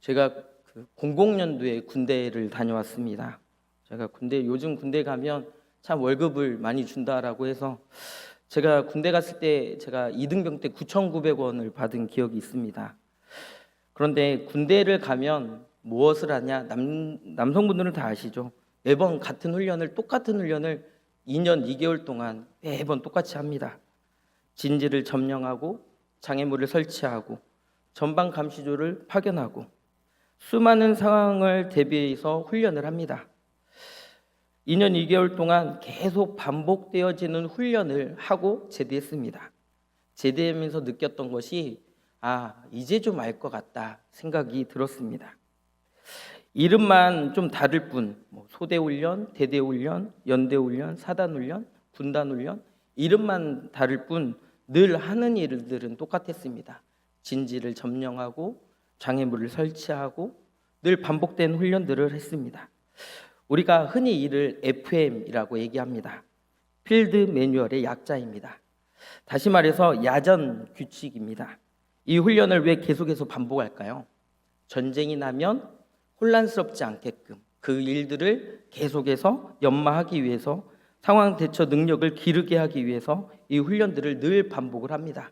제가 00년도에 군대를 다녀왔습니다. 제가 요즘 군대 가면 참 월급을 많이 준다라고 해서 제가 군대 갔을 때 제가 2등병 때 9,900원을 받은 기억이 있습니다. 그런데 군대를 가면 무엇을 하냐? 남성분들은 다 아시죠? 매번 똑같은 훈련을 2년 2개월 동안 매번 똑같이 합니다. 진지를 점령하고 장애물을 설치하고 전방 감시조를 파견하고 수많은 상황을 대비해서 훈련을 합니다. 2년 2개월 동안 계속 반복되어지는 훈련을 하고 제대했습니다. 제대하면서 느꼈던 것이 이제 좀 알 것 같다 생각이 들었습니다. 이름만 좀 다를 뿐, 소대훈련, 대대훈련, 연대훈련, 사단훈련, 군단훈련 이름만 다를 뿐 늘 하는 일들은 똑같았습니다. 진지를 점령하고 장애물을 설치하고 늘 반복된 훈련들을 했습니다. 우리가 흔히 이를 FM이라고 얘기합니다. 필드 매뉴얼의 약자입니다. 다시 말해서 야전 규칙입니다. 이 훈련을 왜 계속해서 반복할까요? 전쟁이 나면 혼란스럽지 않게끔 그 일들을 계속해서 연마하기 위해서, 상황 대처 능력을 기르게 하기 위해서 이 훈련들을 늘 반복을 합니다.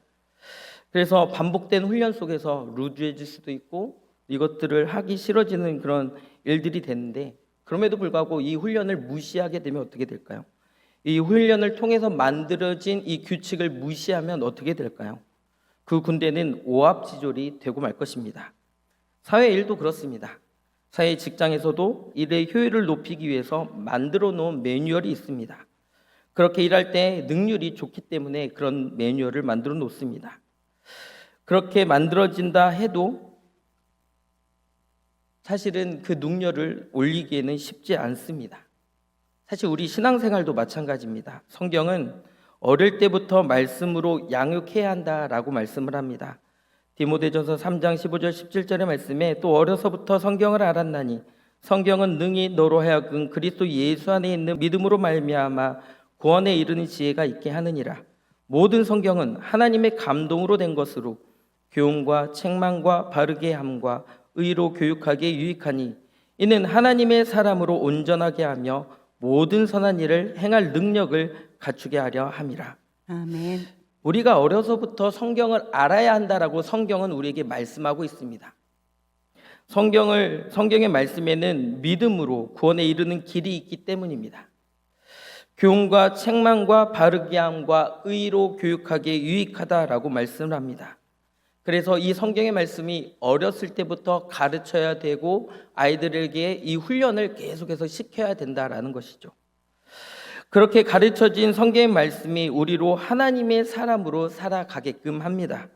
그래서 반복된 훈련 속에서 루즈해질 수도 있고 이것들을 하기 싫어지는 그런 일들이 되는데, 그럼에도 불구하고 이 훈련을 무시하게 되면 어떻게 될까요? 이 훈련을 통해서 만들어진 이 규칙을 무시하면 어떻게 될까요? 그 군대는 오합지졸이 되고 말 것입니다. 사회 일도 그렇습니다. 사회 직장에서도 일의 효율을 높이기 위해서 만들어 놓은 매뉴얼이 있습니다. 그렇게 일할 때 능률이 좋기 때문에 그런 매뉴얼을 만들어 놓습니다. 그렇게 만들어진다 해도 사실은 그 능률을 올리기에는 쉽지 않습니다. 사실 우리 신앙생활도 마찬가지입니다. 성경은 어릴 때부터 말씀으로 양육해야 한다라고 말씀을 합니다. 디모데전서 3장 15절 17절의 말씀에 또 어려서부터 성경을 알았나니 성경은 능히 너로 하여금 그리스도 예수 안에 있는 믿음으로 말미암아 구원에 이르는 지혜가 있게 하느니라. 모든 성경은 하나님의 감동으로 된 것으로 교훈과 책망과 바르게 함과 의로 교육하기에 유익하니 이는 하나님의 사람으로 온전하게 하며 모든 선한 일을 행할 능력을 갖추게 하려 함이라. 아멘. 우리가 어려서부터 성경을 알아야 한다라고 성경은 우리에게 말씀하고 있습니다. 성경의 말씀에는 믿음으로 구원에 이르는 길이 있기 때문입니다. 교훈과 책망과 바르게 함과 의로 교육하기에 유익하다라고 말씀을 합니다. 그래서 이 성경의 말씀이 어렸을 때부터 가르쳐야 되고 아이들에게 이 훈련을 계속해서 시켜야 된다라는 것이죠. 그렇게 가르쳐진 성경의 말씀이 우리로 하나님의 사람으로 살아가게끔 합니다.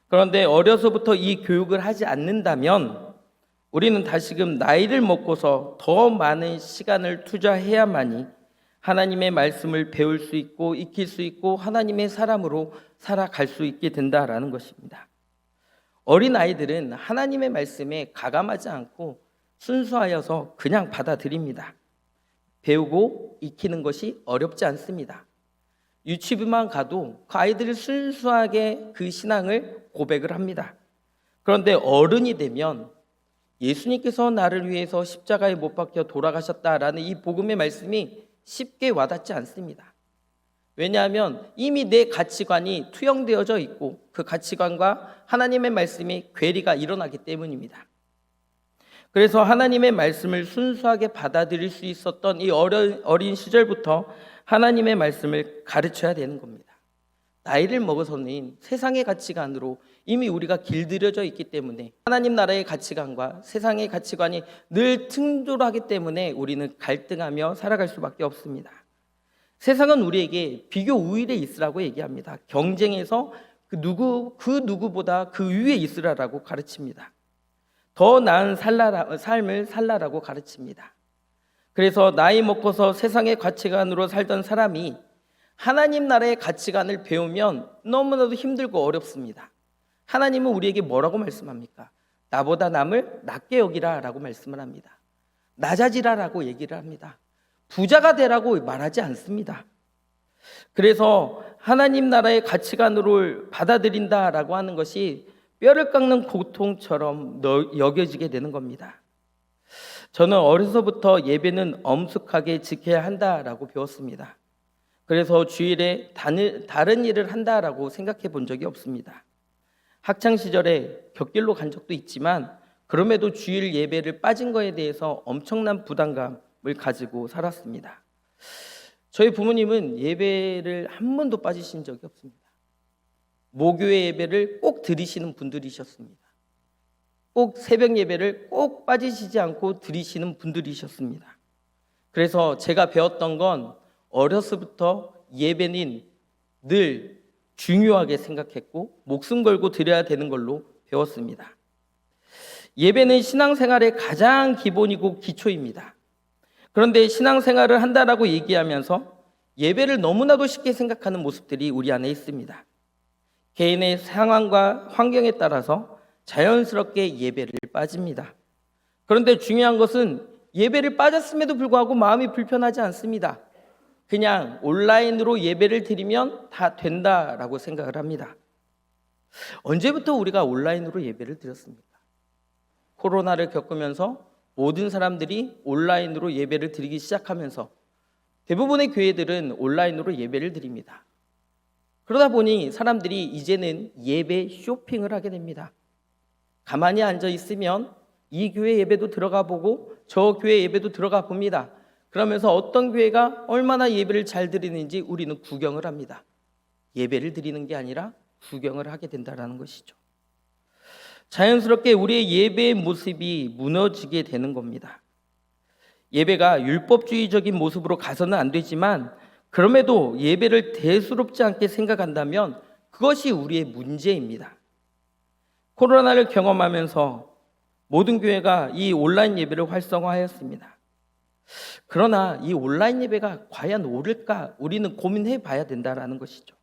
그런데 어려서부터 이 교육을 하지 않는다면 우리는 다시금 나이를 먹고서 더 많은 시간을 투자해야만이 하나님의 말씀을 배울 수 있고 익힐 수 있고 하나님의 사람으로 살아갈 수 있게 된다라는 것입니다. 어린 아이들은 하나님의 말씀에 가감하지 않고 순수하여서 그냥 받아들입니다. 배우고 익히는 것이 어렵지 않습니다. 유치부만 가도 그 아이들이 순수하게 그 신앙을 고백을 합니다. 그런데 어른이 되면 예수님께서 나를 위해서 십자가에 못 박혀 돌아가셨다라는 이 복음의 말씀이 쉽게 와닿지 않습니다. 왜냐하면 이미 내 가치관이 투영되어져 있고 그 가치관과 하나님의 말씀이 괴리가 일어나기 때문입니다. 그래서 하나님의 말씀을 순수하게 받아들일 수 있었던 이 어린 시절부터 하나님의 말씀을 가르쳐야 되는 겁니다. 나이를 먹어서는 세상의 가치관으로 이미 우리가 길들여져 있기 때문에 하나님 나라의 가치관과 세상의 가치관이 늘 충돌하기 때문에 우리는 갈등하며 살아갈 수밖에 없습니다. 세상은 우리에게 비교 우위에 있으라고 얘기합니다. 경쟁에서 그 누구보다 그 위에 있으라고 가르칩니다. 더 나은 삶을 살라라고 가르칩니다. 그래서 나이 먹고서 세상의 가치관으로 살던 사람이 하나님 나라의 가치관을 배우면 너무나도 힘들고 어렵습니다. 하나님은 우리에게 뭐라고 말씀합니까? 나보다 남을 낮게 여기라 라고 말씀을 합니다. 낮아지라라고 얘기를 합니다. 부자가 되라고 말하지 않습니다. 그래서 하나님 나라의 가치관으로 받아들인다라고 하는 것이 뼈를 깎는 고통처럼 여겨지게 되는 겁니다. 저는 어려서부터 예배는 엄숙하게 지켜야 한다라고 배웠습니다. 그래서 주일에 다른 일을 한다라고 생각해 본 적이 없습니다. 학창 시절에 곁길로 간 적도 있지만 그럼에도 주일 예배를 빠진 거에 대해서 엄청난 부담감을 가지고 살았습니다. 저희 부모님은 예배를 한 번도 빠지신 적이 없습니다. 목요일 예배를 꼭 드리시는 분들이셨습니다. 꼭 새벽 예배를 꼭 빠지시지 않고 드리시는 분들이셨습니다. 그래서 제가 배웠던 건 어려서부터 예배는 늘 중요하게 생각했고 목숨 걸고 드려야 되는 걸로 배웠습니다. 예배는 신앙생활의 가장 기본이고 기초입니다. 그런데 신앙생활을 한다라고 얘기하면서 예배를 너무나도 쉽게 생각하는 모습들이 우리 안에 있습니다. 개인의 상황과 환경에 따라서 자연스럽게 예배를 빠집니다. 그런데 중요한 것은 예배를 빠졌음에도 불구하고 마음이 불편하지 않습니다. 그냥 온라인으로 예배를 드리면 다 된다라고 생각을 합니다. 언제부터 우리가 온라인으로 예배를 드렸습니까? 코로나를 겪으면서 모든 사람들이 온라인으로 예배를 드리기 시작하면서 대부분의 교회들은 온라인으로 예배를 드립니다. 그러다 보니 사람들이 이제는 예배 쇼핑을 하게 됩니다. 가만히 앉아 있으면 이 교회 예배도 들어가 보고 저 교회 예배도 들어가 봅니다. 그러면서 어떤 교회가 얼마나 예배를 잘 드리는지 우리는 구경을 합니다. 예배를 드리는 게 아니라 구경을 하게 된다는 것이죠. 자연스럽게 우리의 예배의 모습이 무너지게 되는 겁니다. 예배가 율법주의적인 모습으로 가서는 안 되지만 그럼에도 예배를 대수롭지 않게 생각한다면 그것이 우리의 문제입니다. 코로나를 경험하면서 모든 교회가 이 온라인 예배를 활성화하였습니다. 그러나 이 온라인 예배가 과연 옳을까? 우리는 고민해 봐야 된다는 것이죠.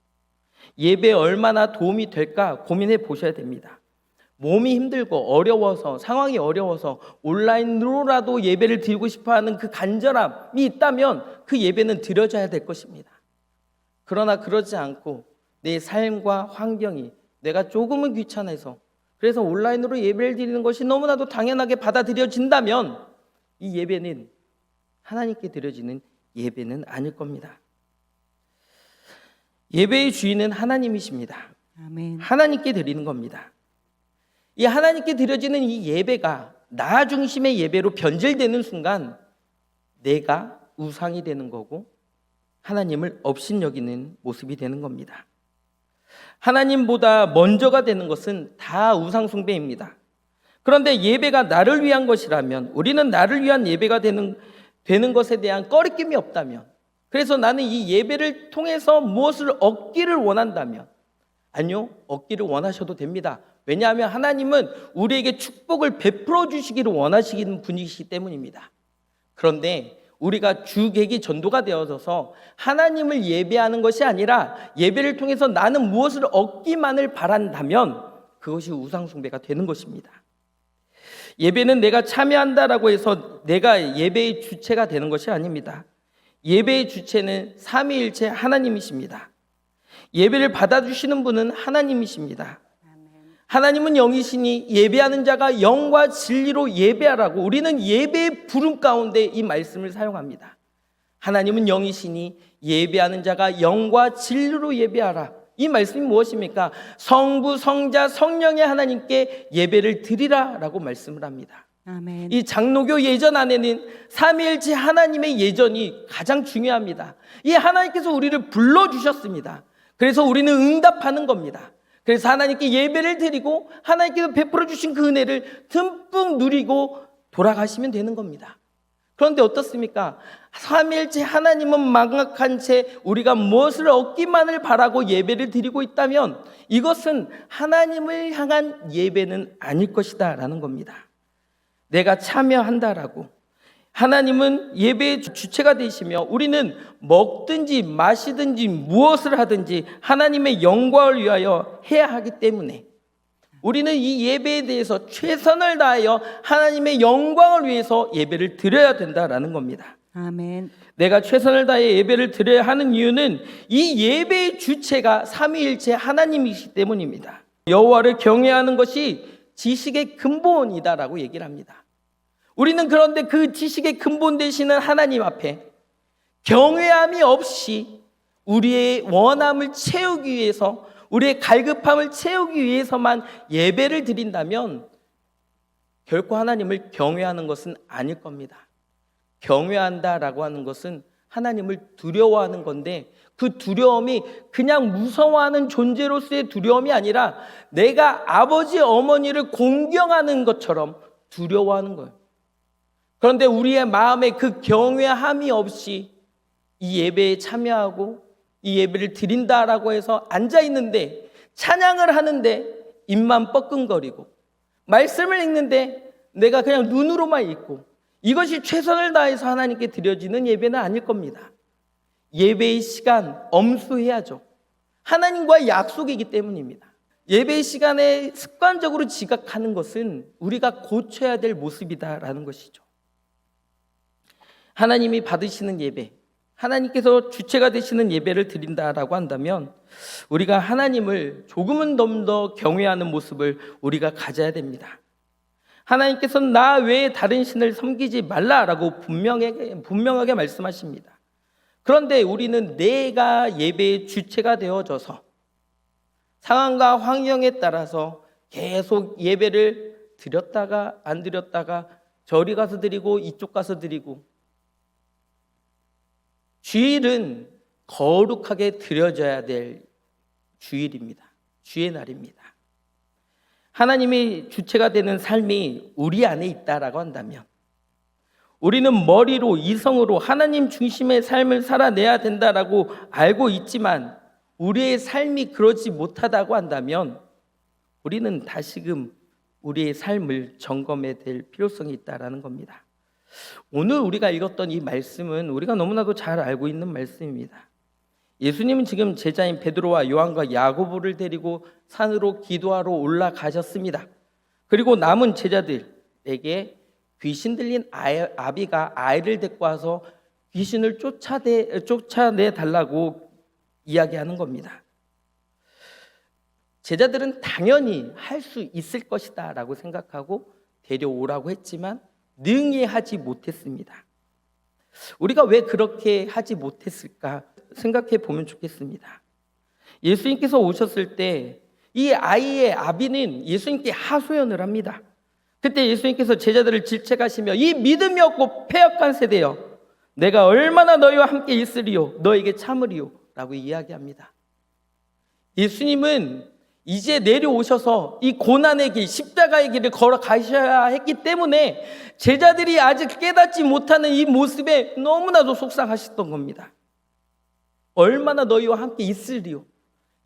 예배에 얼마나 도움이 될까 고민해 보셔야 됩니다. 몸이 힘들고 어려워서 상황이 어려워서 온라인으로라도 예배를 드리고 싶어하는 그 간절함이 있다면 그 예배는 드려져야 될 것입니다. 그러나 그러지 않고 내 삶과 환경이 내가 조금은 귀찮아서 그래서 온라인으로 예배를 드리는 것이 너무나도 당연하게 받아들여진다면 이 예배는 하나님께 드려지는 예배는 아닐 겁니다. 예배의 주인은 하나님이십니다. 아멘. 하나님께 드리는 겁니다. 이 하나님께 드려지는 이 예배가 나 중심의 예배로 변질되는 순간 내가 우상이 되는 거고 하나님을 업신여기는 모습이 되는 겁니다. 하나님보다 먼저가 되는 것은 다 우상 숭배입니다. 그런데 예배가 나를 위한 것이라면 우리는 나를 위한 예배가 되는 것에 대한 꺼리낌이 없다면 그래서 나는 이 예배를 통해서 무엇을 얻기를 원한다면 아니요, 얻기를 원하셔도 됩니다. 왜냐하면 하나님은 우리에게 축복을 베풀어 주시기를 원하시는 분이시기 때문입니다. 그런데 우리가 주객이 전도가 되어져서 하나님을 예배하는 것이 아니라 예배를 통해서 나는 무엇을 얻기만을 바란다면 그것이 우상숭배가 되는 것입니다. 예배는 내가 참여한다라고 해서 내가 예배의 주체가 되는 것이 아닙니다. 예배의 주체는 삼위일체 하나님이십니다. 예배를 받아주시는 분은 하나님이십니다. 하나님은 영이시니 예배하는 자가 영과 진리로 예배하라고 우리는 예배의 부름 가운데 이 말씀을 사용합니다. 하나님은 영이시니 예배하는 자가 영과 진리로 예배하라. 이 말씀이 무엇입니까? 성부, 성자, 성령의 하나님께 예배를 드리라라고 말씀을 합니다. 아멘. 이 장로교 예전 안에는 삼위일체 하나님의 예전이 가장 중요합니다. 이 하나님께서 우리를 불러주셨습니다. 그래서 우리는 응답하는 겁니다. 그래서 하나님께 예배를 드리고 하나님께서 베풀어 주신 그 은혜를 듬뿍 누리고 돌아가시면 되는 겁니다. 그런데 어떻습니까? 삼위일체 하나님은 망각한 채 우리가 무엇을 얻기만을 바라고 예배를 드리고 있다면 이것은 하나님을 향한 예배는 아닐 것이다 라는 겁니다. 내가 참여한다라고 하나님은 예배의 주체가 되시며 우리는 먹든지 마시든지 무엇을 하든지 하나님의 영광을 위하여 해야 하기 때문에 우리는 이 예배에 대해서 최선을 다하여 하나님의 영광을 위해서 예배를 드려야 된다라는 겁니다. 아멘. 내가 최선을 다해 예배를 드려야 하는 이유는 이 예배의 주체가 삼위일체 하나님이시기 때문입니다. 여호와를 경외하는 것이 지식의 근본이다라고 얘기를 합니다. 우리는 그런데 그 지식의 근본 되시는 하나님 앞에 경외함이 없이 우리의 원함을 채우기 위해서, 우리의 갈급함을 채우기 위해서만 예배를 드린다면 결코 하나님을 경외하는 것은 아닐 겁니다. 경외한다라고 하는 것은 하나님을 두려워하는 건데, 그 두려움이 그냥 무서워하는 존재로서의 두려움이 아니라 내가 아버지 어머니를 공경하는 것처럼 두려워하는 거예요. 그런데 우리의 마음에 그 경외함이 없이 이 예배에 참여하고 이 예배를 드린다라고 해서 앉아있는데, 찬양을 하는데 입만 뻐끔거리고, 말씀을 읽는데 내가 그냥 눈으로만 읽고, 이것이 최선을 다해서 하나님께 드려지는 예배는 아닐 겁니다. 예배의 시간 엄수해야죠. 하나님과의 약속이기 때문입니다. 예배의 시간에 습관적으로 지각하는 것은 우리가 고쳐야 될 모습이다라는 것이죠. 하나님이 받으시는 예배, 하나님께서 주체가 되시는 예배를 드린다라고 한다면 우리가 하나님을 조금은 더 경외하는 모습을 우리가 가져야 됩니다. 하나님께서는 나 외에 다른 신을 섬기지 말라라고 분명하게 말씀하십니다. 그런데 우리는 내가 예배의 주체가 되어져서 상황과 환경에 따라서 계속 예배를 드렸다가 안 드렸다가 저리 가서 드리고 이쪽 가서 드리고, 주일은 거룩하게 드려져야 될 주일입니다. 주의 날입니다. 하나님이 주체가 되는 삶이 우리 안에 있다라고 한다면 우리는 머리로, 이성으로 하나님 중심의 삶을 살아내야 된다라고 알고 있지만 우리의 삶이 그러지 못하다고 한다면 우리는 다시금 우리의 삶을 점검해야 될 필요성이 있다라는 겁니다. 오늘 우리가 읽었던 이 말씀은 우리가 너무나도 잘 알고 있는 말씀입니다. 예수님은 지금 제자인 베드로와 요한과 야고보를 데리고 산으로 기도하러 올라가셨습니다. 그리고 남은 제자들에게 귀신 들린 아비가 아이를 데리고 와서 귀신을 쫓아내 달라고 이야기하는 겁니다. 제자들은 당연히 할 수 있을 것이다 라고 생각하고 데려오라고 했지만 능히 하지 못했습니다. 우리가 왜 그렇게 하지 못했을까 생각해 보면 좋겠습니다. 예수님께서 오셨을 때 이 아이의 아비는 예수님께 하소연을 합니다. 그때 예수님께서 제자들을 질책하시며 이 믿음이 없고 패역한 세대여, 내가 얼마나 너희와 함께 있으리요, 너에게 참으리요 라고 이야기합니다. 예수님은 이제 내려오셔서 이 고난의 길, 십자가의 길을 걸어가셔야 했기 때문에 제자들이 아직 깨닫지 못하는 이 모습에 너무나도 속상하셨던 겁니다. 얼마나 너희와 함께 있으리요,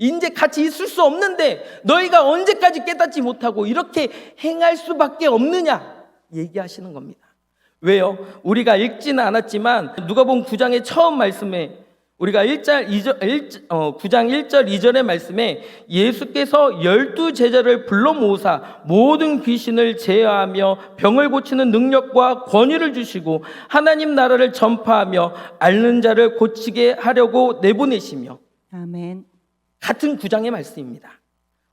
이제 같이 있을 수 없는데 너희가 언제까지 깨닫지 못하고 이렇게 행할 수밖에 없느냐 얘기하시는 겁니다. 왜요? 우리가 읽지는 않았지만 누가복음 9장의 처음 말씀에, 우리가 9장 1절 2절의 말씀에 예수께서 12제자를 불러 모으사 모든 귀신을 제어하며 병을 고치는 능력과 권위를 주시고 하나님 나라를 전파하며 앓는 자를 고치게 하려고 내보내시며. 아멘. 같은 9장의 말씀입니다.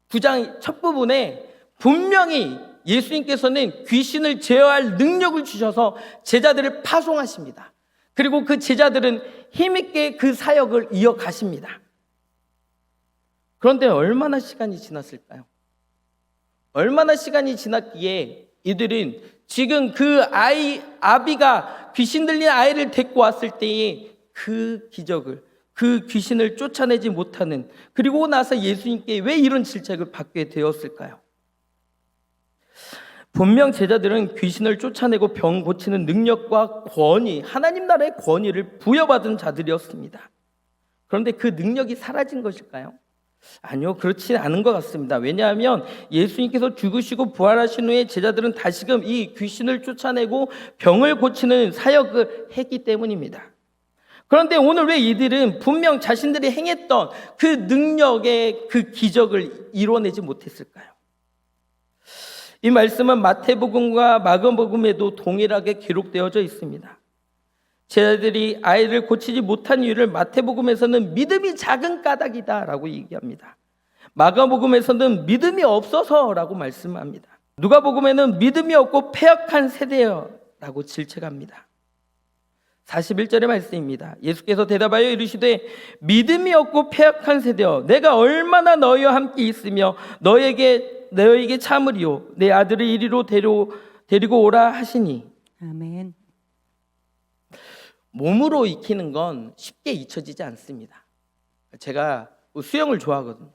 9장 첫 부분에 분명히 예수님께서는 귀신을 제어할 능력을 주셔서 제자들을 파송하십니다. 그리고 그 제자들은 힘있게 그 사역을 이어가십니다. 그런데 얼마나 시간이 지났을까요? 얼마나 시간이 지났기에 이들은 지금 그 아비가 귀신 들린 아이를 데리고 왔을 때의 그 기적을, 그 귀신을 쫓아내지 못하는, 그리고 나서 예수님께 왜 이런 질책을 받게 되었을까요? 분명 제자들은 귀신을 쫓아내고 병 고치는 능력과 권위, 하나님 나라의 권위를 부여받은 자들이었습니다. 그런데 그 능력이 사라진 것일까요? 아니요, 그렇지 않은 것 같습니다. 왜냐하면 예수님께서 죽으시고 부활하신 후에 제자들은 다시금 이 귀신을 쫓아내고 병을 고치는 사역을 했기 때문입니다. 그런데 오늘 왜 이들은 분명 자신들이 행했던 그 능력의 그 기적을 이뤄내지 못했을까요? 이 말씀은 마태복음과 마가복음에도 동일하게 기록되어져 있습니다. 제자들이 아이를 고치지 못한 이유를 마태복음에서는 믿음이 작은 까닭이다 라고 얘기합니다. 마가복음에서는 믿음이 없어서라고 말씀합니다. 누가복음에는 믿음이 없고 패역한 세대여라고 질책합니다. 41절의 말씀입니다. 예수께서 대답하여 이르시되 믿음이 없고 패역한 세대여, 내가 얼마나 너희와 함께 있으며 너희에게 참으리요, 내 아들을 이리로 데리고 오라 하시니. 아멘. 몸으로 익히는 건 쉽게 잊혀지지 않습니다. 제가 수영을 좋아하거든요.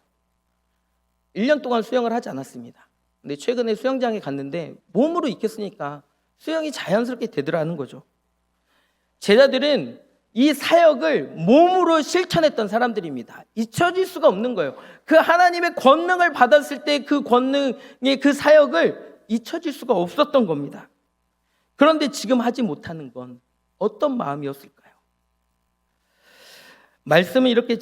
1년 동안 수영을 하지 않았습니다. 근데 최근에 수영장에 갔는데 몸으로 익혔으니까 수영이 자연스럽게 되더라는 거죠. 제자들은 이 사역을 몸으로 실천했던 사람들입니다. 잊혀질 수가 없는 거예요. 그 하나님의 권능을 받았을 때 그 권능의 그 사역을 잊혀질 수가 없었던 겁니다. 그런데 지금 하지 못하는 건 어떤 마음이었을까요? 말씀은 이렇게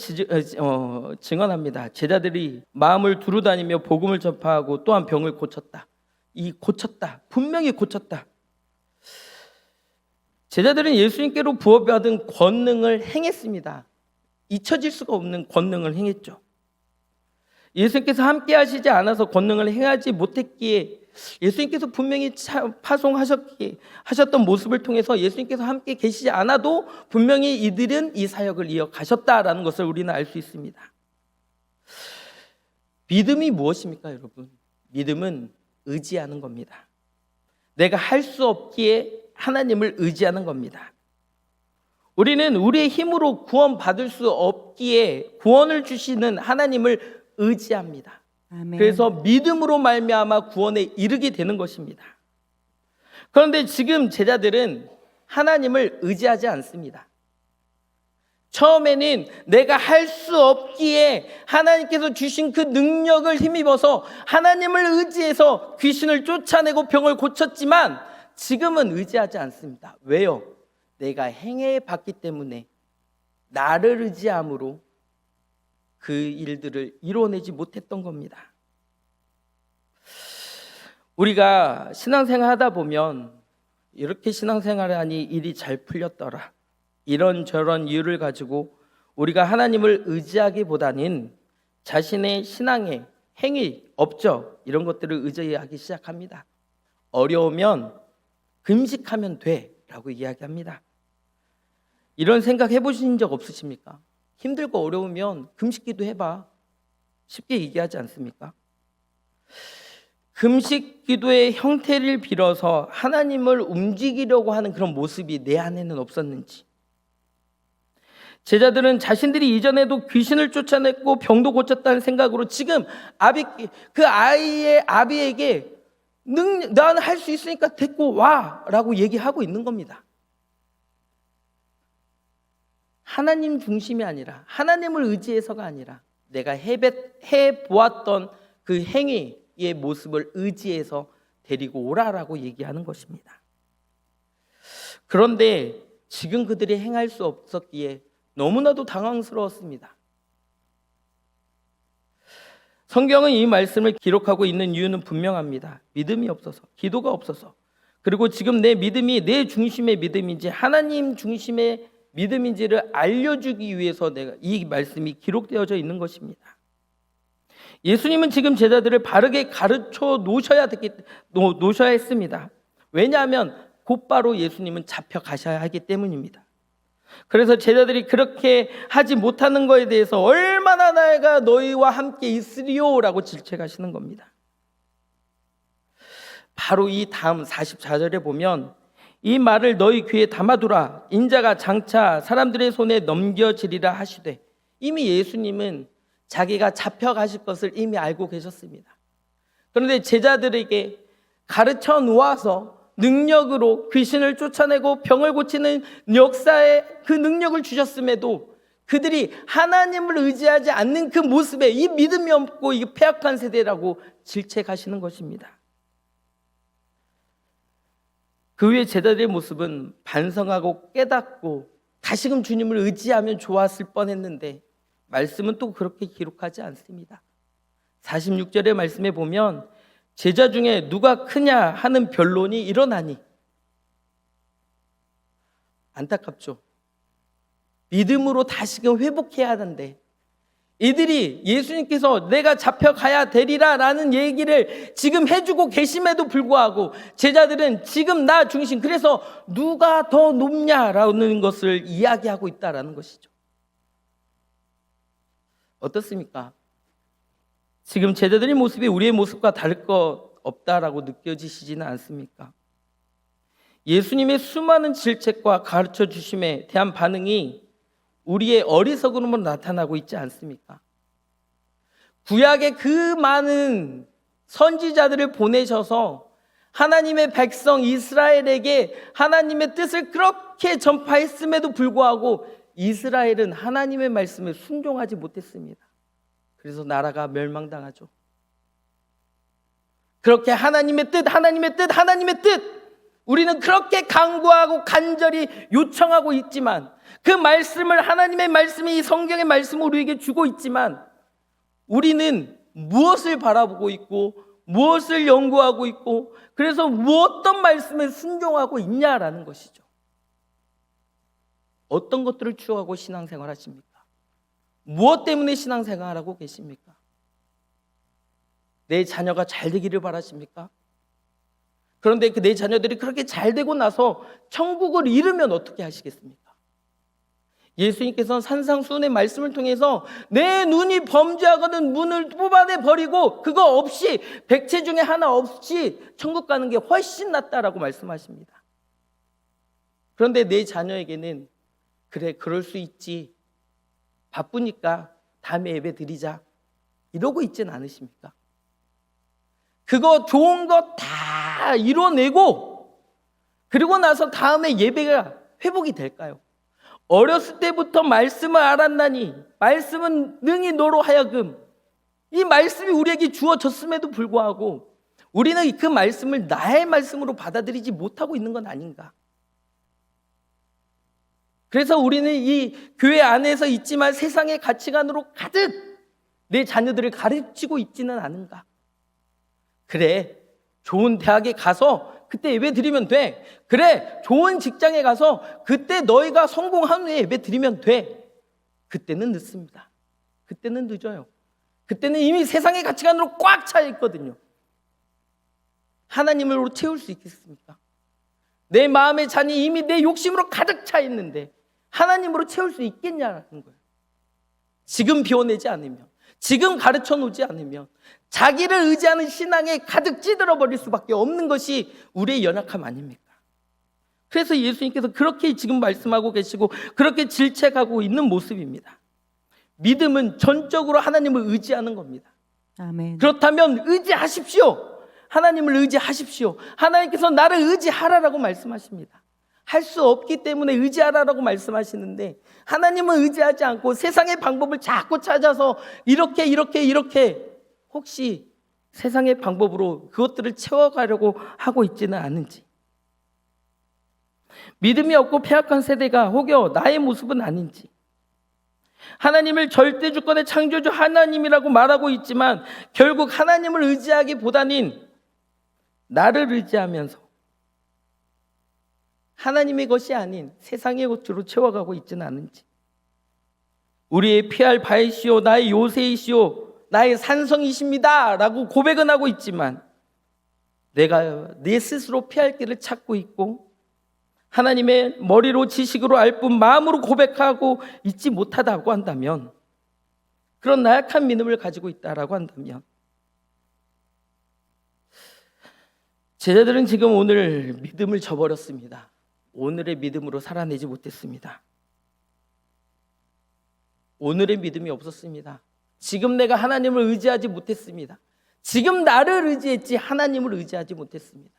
증언합니다. 제자들이 마음을 두루다니며 복음을 전파하고 또한 병을 고쳤다. 이 고쳤다, 분명히 고쳤다. 제자들은 예수님께로 부어받은 권능을 행했습니다. 잊혀질 수가 없는 권능을 행했죠. 예수님께서 함께 하시지 않아서 권능을 행하지 못했기에 예수님께서 분명히 파송하셨던 모습을 통해서 예수님께서 함께 계시지 않아도 분명히 이들은 이 사역을 이어가셨다라는 것을 우리는 알 수 있습니다. 믿음이 무엇입니까, 여러분? 믿음은 의지하는 겁니다. 내가 할 수 없기에 하나님을 의지하는 겁니다. 우리는 우리의 힘으로 구원받을 수 없기에 구원을 주시는 하나님을 의지합니다. 아멘. 그래서 믿음으로 말미암아 구원에 이르게 되는 것입니다. 그런데 지금 제자들은 하나님을 의지하지 않습니다. 처음에는 내가 할 수 없기에 하나님께서 주신 그 능력을 힘입어서 하나님을 의지해서 귀신을 쫓아내고 병을 고쳤지만 지금은 의지하지 않습니다. 왜요? 내가 행해 봤기 때문에 나를 의지함으로 그 일들을 이뤄내지 못했던 겁니다. 우리가 신앙생활 하다 보면 이렇게 신앙생활을 하니 일이 잘 풀렸더라, 이런저런 이유를 가지고 우리가 하나님을 의지하기보다는 자신의 신앙의 행위, 업적 이런 것들을 의지하기 시작합니다. 어려우면 금식하면 돼 라고 이야기합니다. 이런 생각 해보신 적 없으십니까? 힘들고 어려우면 금식기도 해봐, 쉽게 얘기하지 않습니까? 금식 기도의 형태를 빌어서 하나님을 움직이려고 하는 그런 모습이 내 안에는 없었는지. 제자들은 자신들이 이전에도 귀신을 쫓아냈고 병도 고쳤다는 생각으로 지금 그 아이의 아비에게 나는 할 수 있으니까 데리고 와 라고 얘기하고 있는 겁니다. 하나님 중심이 아니라, 하나님을 의지해서가 아니라 내가 해보았던 그 행위의 모습을 의지해서 데리고 오라라고 얘기하는 것입니다. 그런데 지금 그들이 행할 수 없었기에 너무나도 당황스러웠습니다. 성경은 이 말씀을 기록하고 있는 이유는 분명합니다. 믿음이 없어서, 기도가 없어서, 그리고 지금 내 믿음이 내 중심의 믿음인지 하나님 중심의 믿음인지를 알려주기 위해서 내가 이 말씀이 기록되어져 있는 것입니다. 예수님은 지금 제자들을 바르게 가르쳐 놓으셔야 했습니다. 왜냐하면 곧바로 예수님은 잡혀가셔야 하기 때문입니다. 그래서 제자들이 그렇게 하지 못하는 것에 대해서 얼마나 내가 너희와 함께 있으리요 라고 질책하시는 겁니다. 바로 이 다음 44절에 보면 이 말을 너희 귀에 담아두라, 인자가 장차 사람들의 손에 넘겨지리라 하시되, 이미 예수님은 자기가 잡혀가실 것을 이미 알고 계셨습니다. 그런데 제자들에게 가르쳐 놓아서 능력으로 귀신을 쫓아내고 병을 고치는 역사의 그 능력을 주셨음에도 그들이 하나님을 의지하지 않는 그 모습에 이 믿음이 없고 이 패역한 세대라고 질책하시는 것입니다. 그 후에 제자들의 모습은 반성하고 깨닫고 다시금 주님을 의지하면 좋았을 뻔했는데 말씀은 또 그렇게 기록하지 않습니다. 46절의 말씀에 보면 제자 중에 누가 크냐 하는 변론이 일어나니, 안타깝죠. 믿음으로 다시금 회복해야 하는데 이들이 예수님께서 내가 잡혀가야 되리라 라는 얘기를 지금 해주고 계심에도 불구하고 제자들은 지금 나 중심, 그래서 누가 더 높냐라는 것을 이야기하고 있다라는 것이죠. 어떻습니까? 지금 제자들의 모습이 우리의 모습과 다를 것 없다라고 느껴지시지는 않습니까? 예수님의 수많은 질책과 가르쳐 주심에 대한 반응이 우리의 어리석음으로 나타나고 있지 않습니까? 구약의 그 많은 선지자들을 보내셔서 하나님의 백성 이스라엘에게 하나님의 뜻을 그렇게 전파했음에도 불구하고 이스라엘은 하나님의 말씀에 순종하지 못했습니다. 그래서 나라가 멸망당하죠. 그렇게 하나님의 뜻, 하나님의 뜻, 하나님의 뜻, 우리는 그렇게 간구하고 간절히 요청하고 있지만 그 말씀을, 하나님의 말씀이 이 성경의 말씀을 우리에게 주고 있지만 우리는 무엇을 바라보고 있고 무엇을 연구하고 있고 그래서 어떤 말씀에 순종하고 있냐라는 것이죠. 어떤 것들을 추구하고 신앙생활 하십니까? 무엇 때문에 신앙생활하고 계십니까? 내 자녀가 잘 되기를 바라십니까? 그런데 그 내 자녀들이 그렇게 잘 되고 나서 천국을 잃으면 어떻게 하시겠습니까? 예수님께서는 산상수훈의 말씀을 통해서 내 눈이 범죄하거든 문을 뽑아내 버리고 그거 없이 백체 중에 하나 없이 천국 가는 게 훨씬 낫다라고 말씀하십니다. 그런데 내 자녀에게는 그래 그럴 수 있지, 바쁘니까 다음에 예배 드리자, 이러고 있지는 않으십니까? 그거 좋은 거 다 이뤄내고 그리고 나서 다음에 예배가 회복이 될까요? 어렸을 때부터 말씀을 알았나니 말씀은 능히 너로 하여금, 이 말씀이 우리에게 주어졌음에도 불구하고 우리는 그 말씀을 나의 말씀으로 받아들이지 못하고 있는 건 아닌가? 그래서 우리는 이 교회 안에서 있지만 세상의 가치관으로 가득 내 자녀들을 가르치고 있지는 않은가? 그래, 좋은 대학에 가서 그때 예배 드리면 돼. 그래, 좋은 직장에 가서 그때 너희가 성공한 후에 예배 드리면 돼. 그때는 늦습니다. 그때는 늦어요. 그때는 이미 세상의 가치관으로 꽉 차 있거든요. 하나님으로 채울 수 있겠습니까? 내 마음의 잔이 이미 내 욕심으로 가득 차 있는데 하나님으로 채울 수 있겠냐는 거예요. 지금 비워내지 않으면, 지금 가르쳐 놓지 않으면 자기를 의지하는 신앙에 가득 찌들어 버릴 수밖에 없는 것이 우리의 연약함 아닙니까? 그래서 예수님께서 그렇게 지금 말씀하고 계시고 그렇게 질책하고 있는 모습입니다. 믿음은 전적으로 하나님을 의지하는 겁니다. 아멘. 그렇다면 의지하십시오. 하나님을 의지하십시오. 하나님께서 나를 의지하라라고 말씀하십니다. 할 수 없기 때문에 의지하라라고 말씀하시는데 하나님은 의지하지 않고 세상의 방법을 자꾸 찾아서 이렇게 혹시 세상의 방법으로 그것들을 채워가려고 하고 있지는 않은지, 믿음이 없고 폐악한 세대가 혹여 나의 모습은 아닌지, 하나님을 절대 주권의 창조주 하나님이라고 말하고 있지만 결국 하나님을 의지하기보다는 나를 의지하면서 하나님의 것이 아닌 세상의 것으로 채워가고 있지는 않은지, 우리의 피할 바이시오 나의 요새이시오 나의 산성이십니다 라고 고백은 하고 있지만 내가 내 스스로 피할 길을 찾고 있고 하나님의 머리로 지식으로 알 뿐 마음으로 고백하고 있지 못하다고 한다면, 그런 나약한 믿음을 가지고 있다라고 한다면, 제자들은 지금 오늘 믿음을 저버렸습니다. 오늘의 믿음으로 살아내지 못했습니다. 오늘의 믿음이 없었습니다. 지금 내가 하나님을 의지하지 못했습니다. 지금 나를 의지했지 하나님을 의지하지 못했습니다.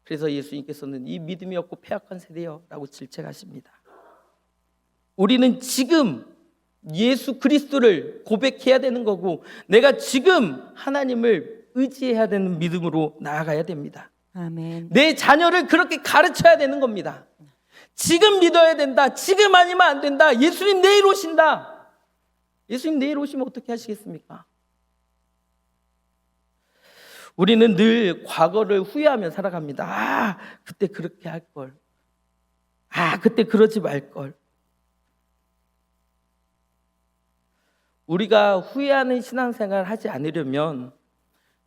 그래서 예수님께서는 이 믿음이 없고 폐악한 세대여 라고 질책하십니다. 우리는 지금 예수 그리스도를 고백해야 되는 거고 내가 지금 하나님을 의지해야 되는 믿음으로 나아가야 됩니다. 아멘. 내 자녀를 그렇게 가르쳐야 되는 겁니다. 지금 믿어야 된다. 지금 아니면 안 된다. 예수님 내일 오신다. 예수님 내일 오시면 어떻게 하시겠습니까? 우리는 늘 과거를 후회하며 살아갑니다. 아, 그때 그렇게 할 걸. 아, 그때 그러지 말 걸. 우리가 후회하는 신앙생활을 하지 않으려면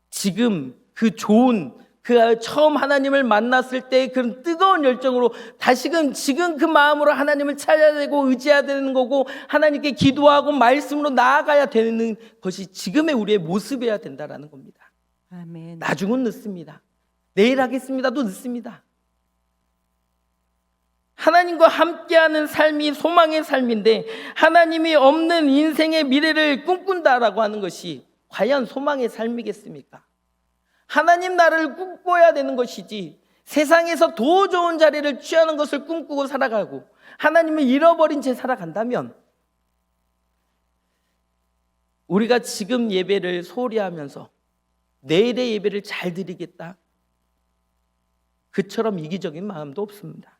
지금 그 좋은, 그 처음 하나님을 만났을 때 그런 뜨거운 열정으로 다시금 지금 그 마음으로 하나님을 찾아야 되고 의지해야 되는 거고, 하나님께 기도하고 말씀으로 나아가야 되는 것이 지금의 우리의 모습이어야 된다라는 겁니다. 아멘. 나중은 늦습니다. 내일 하겠습니다도 늦습니다. 하나님과 함께하는 삶이 소망의 삶인데, 하나님이 없는 인생의 미래를 꿈꾼다라고 하는 것이 과연 소망의 삶이겠습니까? 하나님 나라를 꿈꿔야 되는 것이지, 세상에서 더 좋은 자리를 취하는 것을 꿈꾸고 살아가고 하나님을 잃어버린 채 살아간다면, 우리가 지금 예배를 소홀히 하면서 내일의 예배를 잘 드리겠다, 그처럼 이기적인 마음도 없습니다.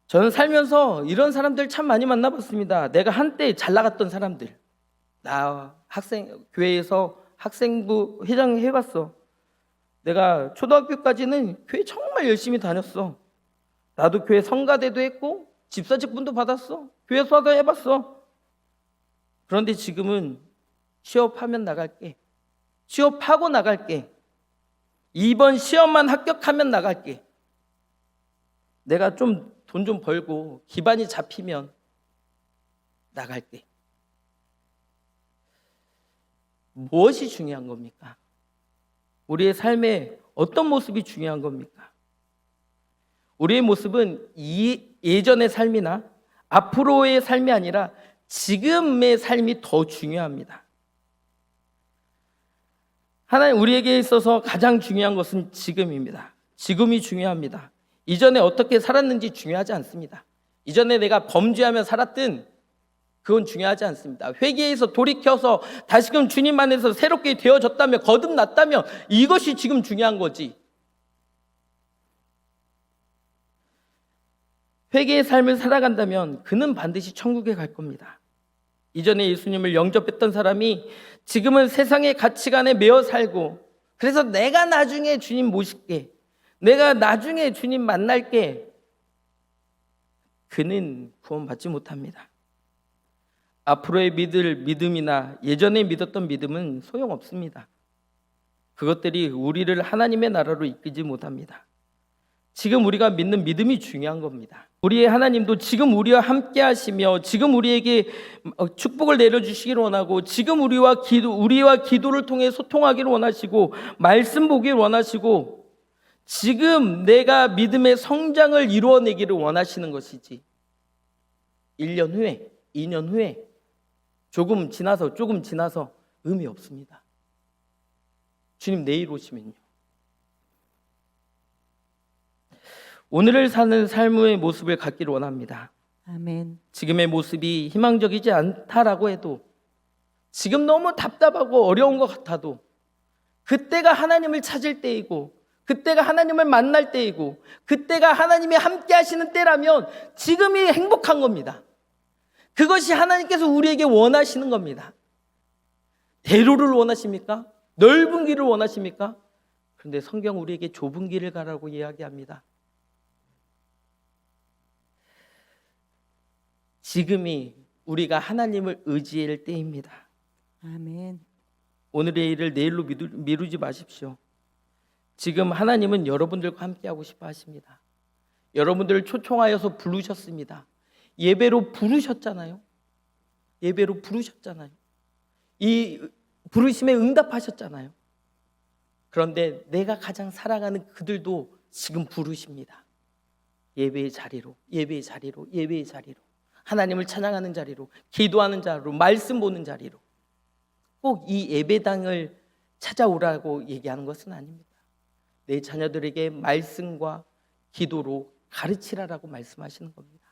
저는 살면서 이런 사람들 참 많이 만나봤습니다. 내가 한때 잘 나갔던 사람들, 나 교회에서 학생부 회장 해봤어. 내가 초등학교까지는 교회 정말 열심히 다녔어. 나도 교회 성가대도 했고 집사 직분도 받았어. 교회 수화도 해봤어. 그런데 지금은 취업하면 나갈게, 취업하고 나갈게, 이번 시험만 합격하면 나갈게, 내가 좀 돈 좀 벌고 기반이 잡히면 나갈게. 무엇이 중요한 겁니까? 우리의 삶에 어떤 모습이 중요한 겁니까? 우리의 모습은 예전의 삶이나 앞으로의 삶이 아니라 지금의 삶이 더 중요합니다. 하나님, 우리에게 있어서 가장 중요한 것은 지금입니다. 지금이 중요합니다. 이전에 어떻게 살았는지 중요하지 않습니다. 이전에 내가 범죄하며 살았든 그건 중요하지 않습니다. 회개해서 돌이켜서 다시금 주님 안에서 새롭게 되어졌다면, 거듭났다면, 이것이 지금 중요한 거지. 회개의 삶을 살아간다면 그는 반드시 천국에 갈 겁니다. 이전에 예수님을 영접했던 사람이 지금은 세상의 가치관에 매여 살고, 그래서 내가 나중에 주님 모실게, 내가 나중에 주님 만날게, 그는 구원받지 못합니다. 앞으로의 믿을 믿음이나 예전에 믿었던 믿음은 소용없습니다. 그것들이 우리를 하나님의 나라로 이끌지 못합니다. 지금 우리가 믿는 믿음이 중요한 겁니다. 우리의 하나님도 지금 우리와 함께 하시며 지금 우리에게 축복을 내려주시기를 원하고, 지금 우리와 기도를 통해 소통하기를 원하시고 말씀 보기를 원하시고, 지금 내가 믿음의 성장을 이루어내기를 원하시는 것이지, 1년 후에, 2년 후에, 조금 지나서 의미 없습니다. 주님 내일 오시면요. 오늘을 사는 삶의 모습을 갖기를 원합니다. 아멘. 지금의 모습이 희망적이지 않다라고 해도, 지금 너무 답답하고 어려운 것 같아도, 그때가 하나님을 찾을 때이고, 그때가 하나님을 만날 때이고, 그때가 하나님이 함께 하시는 때라면 지금이 행복한 겁니다. 그것이 하나님께서 우리에게 원하시는 겁니다. 대로를 원하십니까? 넓은 길을 원하십니까? 그런데 성경 우리에게 좁은 길을 가라고 이야기합니다. 지금이 우리가 하나님을 의지할 때입니다. 아멘. 오늘의 일을 내일로 미루지 마십시오. 지금 하나님은 여러분들과 함께하고 싶어 하십니다. 여러분들을 초청하여서 부르셨습니다. 예배로 부르셨잖아요. 예배로 부르셨잖아요. 이 부르심에 응답하셨잖아요. 그런데 내가 가장 사랑하는 그들도 지금 부르십니다. 예배의 자리로, 예배의 자리로, 예배의 자리로, 하나님을 찬양하는 자리로, 기도하는 자리로, 말씀 보는 자리로. 꼭 이 예배당을 찾아오라고 얘기하는 것은 아닙니다. 내 자녀들에게 말씀과 기도로 가르치라라고 말씀하시는 겁니다.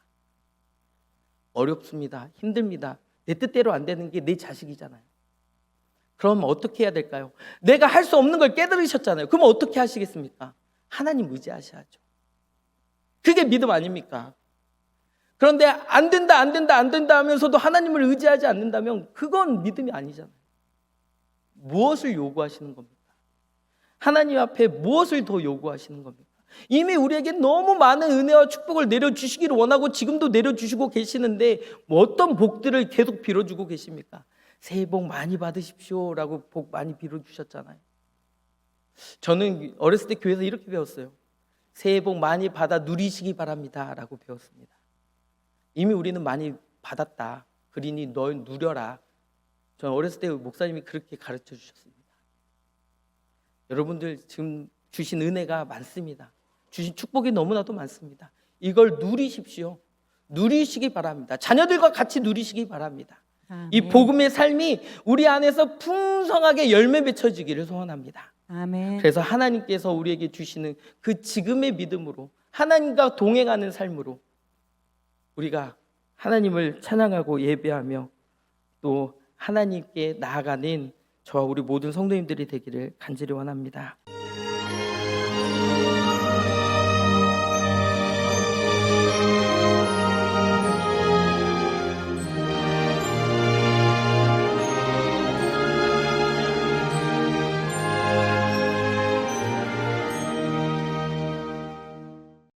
어렵습니다. 힘듭니다. 내 뜻대로 안 되는 게 내 자식이잖아요. 그럼 어떻게 해야 될까요? 내가 할 수 없는 걸 깨달으셨잖아요. 그럼 어떻게 하시겠습니까? 하나님 의지하셔야죠. 그게 믿음 아닙니까? 그런데 안 된다 하면서도 하나님을 의지하지 않는다면 그건 믿음이 아니잖아요. 무엇을 요구하시는 겁니까? 하나님 앞에 무엇을 더 요구하시는 겁니까? 이미 우리에게 너무 많은 은혜와 축복을 내려주시기를 원하고 지금도 내려주시고 계시는데 뭐 어떤 복들을 계속 빌어주고 계십니까? 새해 복 많이 받으십시오라고 복 많이 빌어주셨잖아요. 저는 어렸을 때 교회에서 이렇게 배웠어요. 새해 복 많이 받아 누리시기 바랍니다 라고 배웠습니다. 이미 우리는 많이 받았다. 그러니 널 누려라. 저는 어렸을 때 목사님이 그렇게 가르쳐 주셨습니다. 여러분들 지금 주신 은혜가 많습니다. 주신 축복이 너무나도 많습니다. 이걸 누리십시오. 누리시기 바랍니다. 자녀들과 같이 누리시기 바랍니다. 아멘. 이 복음의 삶이 우리 안에서 풍성하게 열매 맺혀지기를 소원합니다. 아멘. 그래서 하나님께서 우리에게 주시는 그 지금의 믿음으로 하나님과 동행하는 삶으로 우리가 하나님을 찬양하고 예배하며 또 하나님께 나아가는 저와 우리 모든 성도님들이 되기를 간절히 원합니다.